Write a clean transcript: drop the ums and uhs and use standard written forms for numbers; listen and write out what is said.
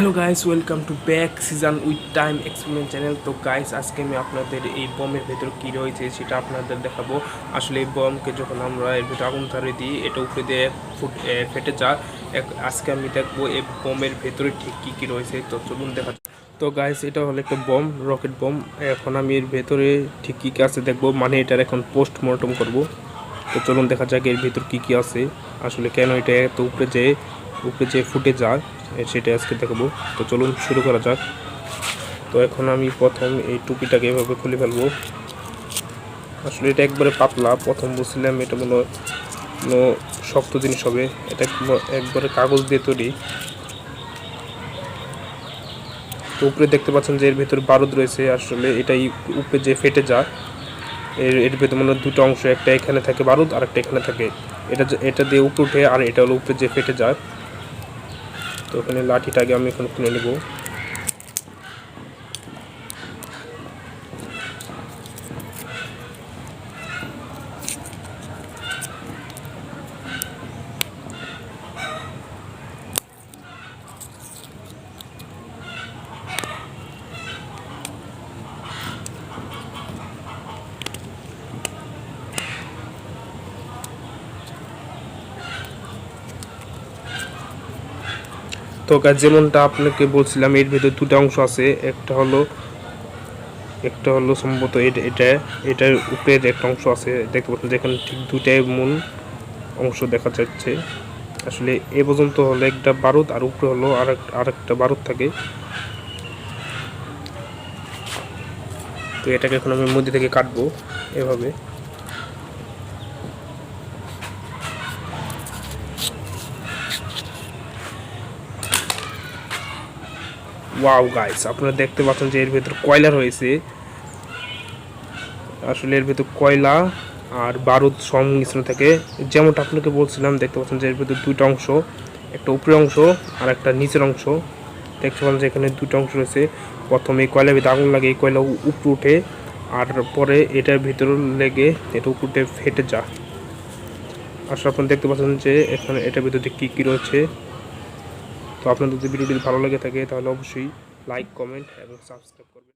Hello guys, welcome to back season with time experiment channel. তো guys, আজকে আমি আপনাদের এই বমের ভেতর কী রয়েছে সেটা আপনাদের দেখাবো। আসলে এই বমকে যখন আমরা এর ভেতর আগুন ধরে দিই, এটা উপরে দিয়ে ফেটে যায়। আজকে আমি দেখবো এই বমের ভেতরে ঠিক কী কী রয়েছে। তো চলুন দেখা যাক। তো গাইস, এটা হলো একটা বম, রকেট বম। এখন আমি এর ভেতরে ঠিক কী কী আছে দেখবো, মানে এটার এখন পোস্টমর্টম করব। তো চলুন দেখা যাক এর ভেতর কী কী আছে, আসলে কেন এটা এত উপরে যে ফুটে যায় সেটা আজকে দেখাবো। তো চলুন শুরু করা যাক। তো এখন আমি প্রথম এই টুপিটাকে এভাবে খুলে ফেলবো। আসলে এটা একবারে পাতলা, প্রথম বুঝছিলাম এটা মনে কোনো শক্ত জিনিস হবে। এটা একবারে কাগজ দিয়ে তৈরি। তো উপরে দেখতে পাচ্ছেন যে এর ভেতরে বারুদ রয়েছে। আসলে এটাই উপরে যে ফেটে যায়, এর ভেতর মনে হয় দুটো অংশ, একটা এখানে থাকে বারুদ আর একটা এখানে থাকে। এটা দিয়ে উপরে উঠে, আর এটা হলো উপরে যে ফেটে যায়। তো ওখানে লাঠিটাকে আমি এখন খুলে নেব। তো যেমনটা আপনাকে বলছিলাম, এর ভেতর দুটো অংশ আছে। একটা হলো সম্ভবত এটার উপরের একটা অংশ আছে, দেখতে পাচ্ছেন যেখানে ঠিক দুটাই মূল অংশ দেখা যাচ্ছে। আসলে এ পর্যন্ত হলো একটা বারুদ, আর উপরে হলো আরেকটা বারুদ থাকে। তো এটাকে এখন আমি মধ্যে থেকে কাটবো এভাবে। ওয়াও গাইস, আপনারা দেখতে পাচ্ছেন যে এর ভেতর কয়লা রয়েছে। আসলে এর ভেতর কয়লা আর বারুদ সংমিশ্রণ থাকে। যেমনটা আপনাকে বলছিলাম, দেখতে পাচ্ছেন যে এর ভেতর দুটো অংশ, একটা উপরের অংশ আর একটা নিচের অংশ। দেখতে পাচ্ছেন যে এখানে দুটো অংশ রয়েছে। প্রথমে এই কয়লার ভিতরে আগুন লাগে, এই কয়লা উপরে উঠে, আর পরে এটার ভিতর লেগে এটা উপরে ফেটে যায়। আসলে আপনারা দেখতে পাচ্ছেন যে এখানে এটার ভিতরে কী কী রয়েছে। তো আপনাদের যদি ভিডিওটি ভালো লেগে থাকে তাহলে অবশ্যই লাইক, কমেন্ট এবং সাবস্ক্রাইব করবেন।